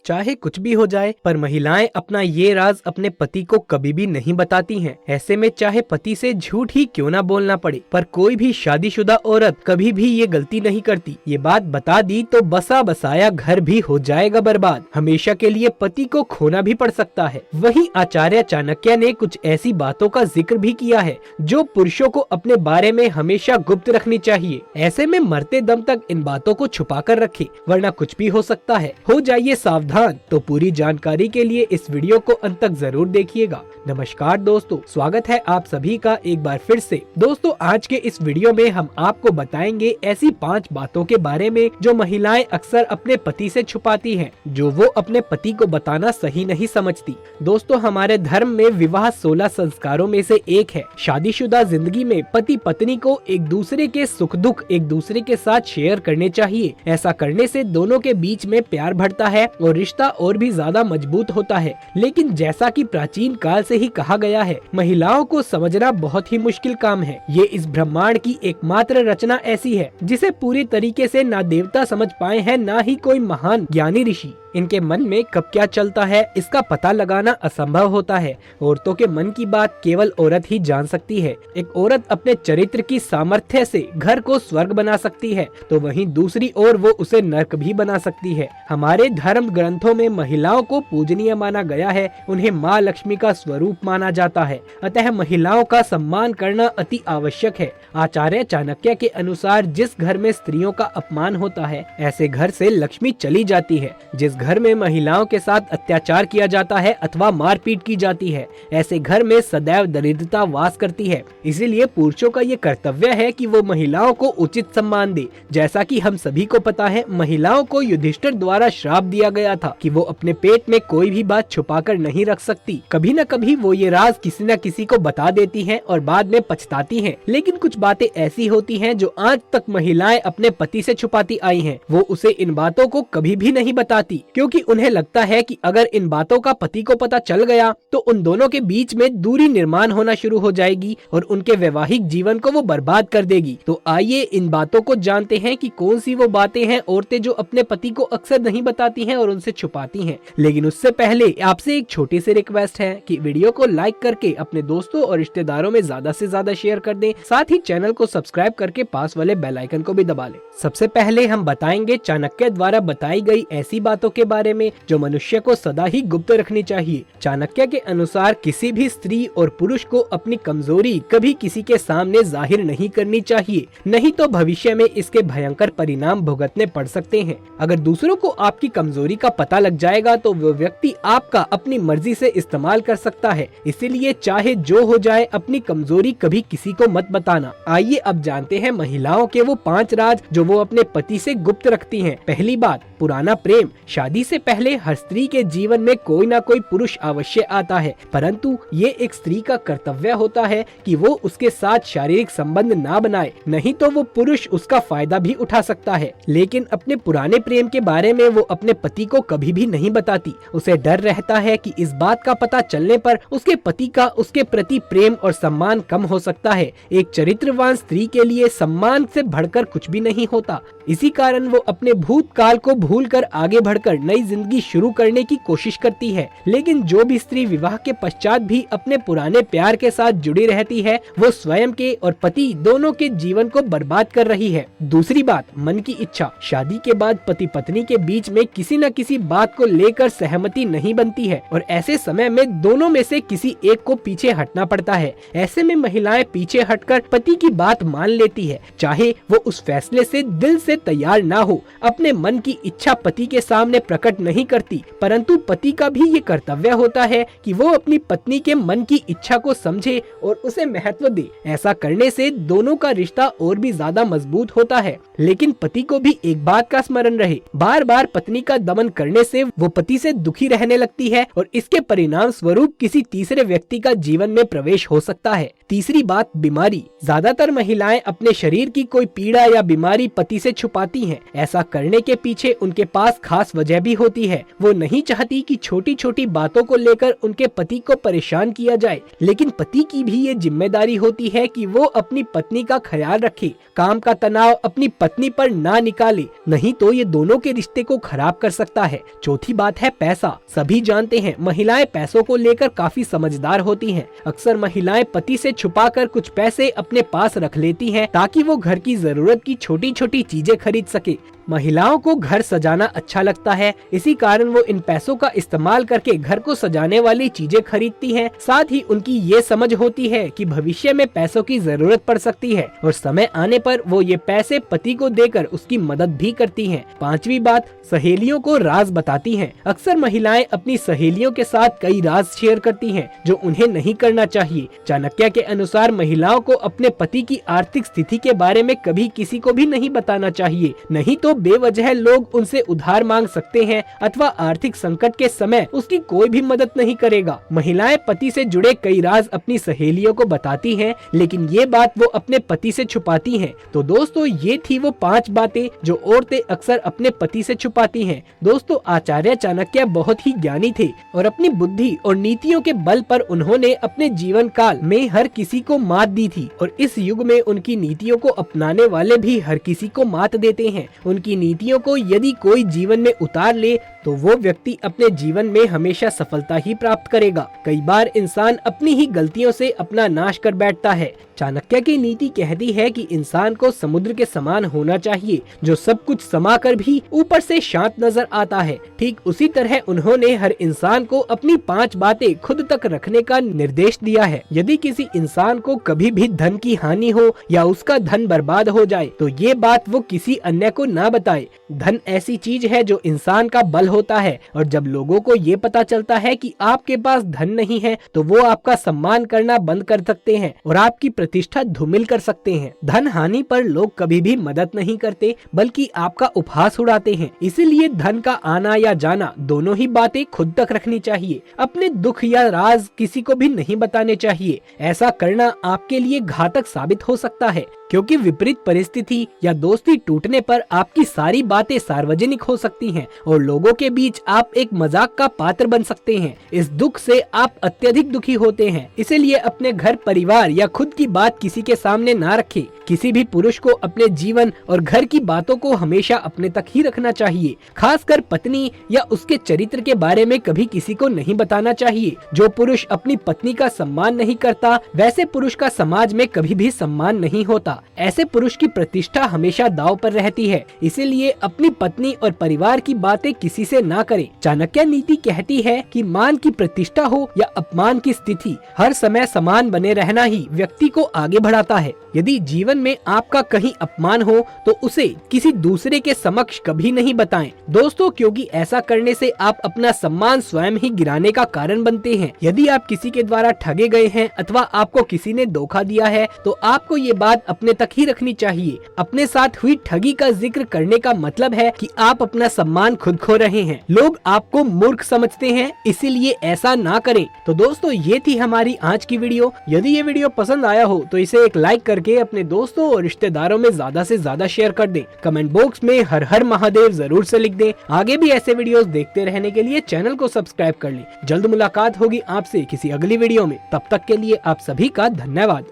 चाहे कुछ भी हो जाए, पर महिलाएं अपना ये राज अपने पति को कभी भी नहीं बताती हैं। ऐसे में चाहे पति से झूठ ही क्यों ना बोलना पड़े, पर कोई भी शादीशुदा औरत कभी भी ये गलती नहीं करती। ये बात बता दी तो बसा बसाया घर भी हो जाएगा बर्बाद। हमेशा के लिए पति को खोना भी पड़ सकता है। वहीं आचार्य चाणक्य ने कुछ ऐसी बातों का जिक्र भी किया है जो पुरुषों को अपने बारे में हमेशा गुप्त रखनी चाहिए। ऐसे में मरते दम तक इन बातों को छुपा कर रखे, वरना कुछ भी हो सकता है। हो जाइए सावधान। तो पूरी जानकारी के लिए इस वीडियो को अंत तक जरूर देखिएगा। नमस्कार दोस्तों, स्वागत है आप सभी का एक बार फिर से। दोस्तों, आज के इस वीडियो में हम आपको बताएंगे ऐसी 5 बातों के बारे में जो महिलाएं अक्सर अपने पति से छुपाती हैं, जो वो अपने पति को बताना सही नहीं समझती। दोस्तों, हमारे धर्म में विवाह 16 संस्कारों में से एक है। शादीशुदा जिंदगी में पति पत्नी को एक दूसरे के सुख दुख एक दूसरे के साथ शेयर करने चाहिए। ऐसा करने से दोनों के बीच में प्यार बढ़ता है और रिश्ता और भी ज्यादा मजबूत होता है। लेकिन जैसा कि प्राचीन काल से ही कहा गया है, महिलाओं को समझना बहुत ही मुश्किल काम है। ये इस ब्रह्मांड की एकमात्र रचना ऐसी है जिसे पूरी तरीके से ना देवता समझ पाए हैं, ना ही कोई महान ज्ञानी ऋषि। इनके मन में कब क्या चलता है इसका पता लगाना असंभव होता है। औरतों के मन की बात केवल औरत ही जान सकती है। एक औरत अपने चरित्र की सामर्थ्य से घर को स्वर्ग बना सकती है, तो वहीं दूसरी ओर वो उसे नरक भी बना सकती है। हमारे धर्म ग्रंथों में महिलाओं को पूजनीय माना गया है, उन्हें माँ लक्ष्मी का स्वरूप माना जाता है। अतः महिलाओं का सम्मान करना अति आवश्यक है। आचार्य चाणक्य के अनुसार जिस घर में स्त्रियों का अपमान होता है, ऐसे घर से लक्ष्मी चली जाती है। जिस घर में महिलाओं के साथ अत्याचार किया जाता है अथवा मारपीट की जाती है, ऐसे घर में सदैव दरिद्रता वास करती है। इसीलिए पुरुषों का ये कर्तव्य है कि वो महिलाओं को उचित सम्मान दे। जैसा कि हम सभी को पता है, महिलाओं को युधिष्ठिर द्वारा श्राप दिया गया था कि वो अपने पेट में कोई भी बात छुपाकर नहीं रख सकती। कभी न कभी वो ये राज किसी न किसी को बता देती हैं और बाद में पछताती हैं। लेकिन कुछ बातें ऐसी होती हैं जो आज तक महिलाएं अपने पति से छुपाती आई हैं। वो उसे इन बातों को कभी भी नहीं बताती, क्योंकि उन्हें लगता है कि अगर इन बातों का पति को पता चल गया तो उन दोनों के बीच में दूरी निर्माण होना शुरू हो जाएगी और उनके वैवाहिक जीवन को वो बर्बाद कर देगी। तो आइए इन बातों को जानते हैं कि कौन सी वो बातें हैं औरतें जो अपने पति को अक्सर नहीं बताती हैं और उनसे छुपाती हैं। लेकिन उससे पहले आपसे एक छोटी सी रिक्वेस्ट है कि वीडियो को लाइक करके अपने दोस्तों और रिश्तेदारों में ज्यादा से ज्यादा शेयर कर दें। साथ ही चैनल को सब्सक्राइब करके पास वाले बेल आइकन को भी दबा लें। सबसे पहले हम बताएंगे चाणक्य द्वारा बताई गई ऐसी बातों के बारे में जो मनुष्य को सदा ही गुप्त रखनी चाहिए। चाणक्य के अनुसार किसी भी स्त्री और पुरुष को अपनी कमजोरी कभी किसी के सामने जाहिर नहीं करनी चाहिए, नहीं तो भविष्य में इसके भयंकर परिणाम भुगतने पड़ सकते हैं। अगर दूसरों को आपकी कमजोरी का पता लग जाएगा तो वो व्यक्ति आपका अपनी मर्जी से इस्तेमाल कर सकता है। इसीलिए चाहे जो हो जाए, अपनी कमजोरी कभी किसी को मत बताना। आइए अब जानते हैं महिलाओं के वो 5 राज जो वो अपने पति से गुप्त रखती हैं। पहली बात, पुराना प्रेम। शादी से पहले हर स्त्री के जीवन में कोई ना कोई पुरुष अवश्य आता है, परंतु ये एक स्त्री का कर्तव्य होता है कि वो उसके साथ शारीरिक संबंध ना बनाए, नहीं तो वो पुरुष उसका फायदा भी उठा सकता है। लेकिन अपने पुराने प्रेम के बारे में वो अपने पति को कभी भी नहीं बताती। उसे डर रहता है कि इस बात का पता चलने पर उसके पति का उसके प्रति प्रेम और सम्मान कम हो सकता है। एक चरित्रवान स्त्री के लिए सम्मान से बढ़कर कुछ भी नहीं होता। इसी कारण वो अपने भूतकाल को भूलकर आगे बढ़कर नई जिंदगी शुरू करने की कोशिश करती है। लेकिन जो भी स्त्री विवाह के पश्चात भी अपने पुराने प्यार के साथ जुड़ी रहती है, वो स्वयं के और पति दोनों के जीवन को बर्बाद कर रही है। दूसरी बात, मन की इच्छा। शादी के बाद पति पत्नी के बीच में किसी न किसी बात को लेकर सहमति नहीं बनती है और ऐसे समय में दोनों में से किसी एक को पीछे हटना पड़ता है। ऐसे में महिलाएं पीछे हटकर पति की बात मान लेती है, चाहे वो उस फैसले से दिल से तैयार ना हो। अपने मन की इच्छा पति के सामने प्रकट नहीं करती, परंतु पति का भी ये कर्तव्य होता है कि वो अपनी पत्नी के मन की इच्छा को समझे और उसे महत्व दे। ऐसा करने से दोनों का रिश्ता और भी ज्यादा मजबूत होता है। लेकिन पति को भी एक बात का स्मरण रहे, बार बार पत्नी का दमन करने से वो पति से दुखी रहने लगती है और इसके परिणाम स्वरूप किसी तीसरे व्यक्ति का जीवन में प्रवेश हो सकता है। तीसरी बात, बीमारी। ज्यादातर महिलाएं अपने शरीर की कोई पीड़ा या बीमारी पति से छुपाती हैं। ऐसा करने के पीछे उनके पास खास वजह वजह भी होती है। वो नहीं चाहती कि छोटी छोटी बातों को लेकर उनके पति को परेशान किया जाए, लेकिन पति की भी ये जिम्मेदारी होती है कि वो अपनी पत्नी का ख्याल रखे, काम का तनाव अपनी पत्नी पर ना निकाले, नहीं तो ये दोनों के रिश्ते को खराब कर सकता है। चौथी बात है पैसा। सभी जानते हैं महिलाएं पैसों को लेकर काफी समझदार होती हैं। अक्सर महिलाएं पति से छुपाकर कुछ पैसे अपने पास रख लेती हैं ताकि वो घर की जरूरत की छोटी छोटी चीजें खरीद सके। महिलाओं को घर सजाना अच्छा लगता है, इसी कारण वो इन पैसों का इस्तेमाल करके घर को सजाने वाली चीजें खरीदती हैं। साथ ही उनकी ये समझ होती है कि भविष्य में पैसों की जरूरत पड़ सकती है और समय आने पर वो ये पैसे पति को देकर उसकी मदद भी करती हैं। पांचवी बात, सहेलियों को राज बताती हैं। अक्सर महिलाएं अपनी सहेलियों के साथ कई राज शेयर करती हैं जो उन्हें नहीं करना चाहिए। चाणक्य के अनुसार महिलाओं को अपने पति की आर्थिक स्थिति के बारे में कभी किसी को भी नहीं बताना चाहिए, नहीं तो बेवजह लोग उनसे उधार मांग सकते हैं अथवा आर्थिक संकट के समय उसकी कोई भी मदद नहीं करेगा। महिलाएं पति से जुड़े कई राज अपनी सहेलियों को बताती हैं, लेकिन ये बात वो अपने पति से छुपाती हैं। तो दोस्तों, ये थी वो 5 बातें जो औरतें अक्सर अपने पति से छुपाती हैं। दोस्तों, आचार्य चाणक्य बहुत ही ज्ञानी थे और अपनी बुद्धि और नीतियों के बल पर उन्होंने अपने जीवन काल में हर किसी को मात दी थी और इस युग में उनकी नीतियों को अपनाने वाले भी हर किसी को मात देते हैं। उनकी नीतियों को यदि कोई जीवन में उतार ले तो वो व्यक्ति अपने जीवन में हमेशा सफलता ही प्राप्त करेगा। कई बार इंसान अपनी ही गलतियों से अपना नाश कर बैठता है। चाणक्य की नीति कहती है कि इंसान को समुद्र के समान होना चाहिए, जो सब कुछ समा कर भी ऊपर से शांत नजर आता है। ठीक उसी तरह उन्होंने हर इंसान को अपनी 5 बातें खुद तक रखने का निर्देश दिया है। यदि किसी इंसान को कभी भी धन की हानि हो या उसका धन बर्बाद हो जाए तो ये बात वो किसी अन्य को ना बताए। धन ऐसी चीज है जो इंसान का बल होता है और जब लोगों को ये पता चलता है कि आपके पास धन नहीं है तो वो आपका सम्मान करना बंद कर सकते हैं और आपकी प्रतिष्ठा धूमिल कर सकते हैं। धन हानि पर लोग कभी भी मदद नहीं करते बल्कि आपका उपहास उड़ाते हैं। इसीलिए धन का आना या जाना दोनों ही बातें खुद तक रखनी चाहिए। अपने दुख या राज किसी को भी नहीं बताने चाहिए। ऐसा करना आपके लिए घातक साबित हो सकता है, क्योंकि विपरीत परिस्थिति या दोस्ती टूटने पर आपकी सारी बातें सार्वजनिक हो सकती हैं और लोगों के बीच आप एक मजाक का पात्र बन सकते हैं। इस दुख से आप अत्यधिक दुखी होते हैं, इसीलिए अपने घर परिवार या खुद की बात किसी के सामने ना रखें। किसी भी पुरुष को अपने जीवन और घर की बातों को हमेशा अपने तक ही रखना चाहिए। खासकर पत्नी या उसके चरित्र के बारे में कभी किसी को नहीं बताना चाहिए। जो पुरुष अपनी पत्नी का सम्मान नहीं करता, वैसे पुरुष का समाज में कभी भी सम्मान नहीं होता। ऐसे पुरुष की प्रतिष्ठा हमेशा दांव पर रहती है। इसीलिए अपनी पत्नी और परिवार की बातें किसी से ना करें। चाणक्य नीति कहती है कि मान की प्रतिष्ठा हो या अपमान की स्थिति, हर समय समान बने रहना ही व्यक्ति को आगे बढ़ाता है। यदि जीवन में आपका कहीं अपमान हो तो उसे किसी दूसरे के समक्ष कभी नहीं बताएं दोस्तों, क्योंकि ऐसा करने से आप अपना सम्मान स्वयं ही गिराने का कारण बनते हैं। यदि आप किसी के द्वारा ठगे गए हैं अथवा आपको किसी ने धोखा दिया है तो आपको ये बात अपने तक ही रखनी चाहिए। अपने साथ हुई ठगी का जिक्र करने का मतलब है कि आप अपना सम्मान खुद खो रहे हैं। लोग आपको मूर्ख समझते हैं, इसीलिए ऐसा ना करें। तो दोस्तों, ये थी हमारी आज की वीडियो। यदि ये वीडियो पसंद आया हो तो इसे एक लाइक करके अपने दोस्तों और रिश्तेदारों में ज्यादा से ज्यादा शेयर कर दें। कमेंट बॉक्स में हर हर महादेव जरूर से लिख दें। आगे भी ऐसे वीडियोस देखते रहने के लिए चैनल को सब्सक्राइब कर लें। जल्द मुलाकात होगी आपसे किसी अगली वीडियो में। तब तक के लिए आप सभी का धन्यवाद।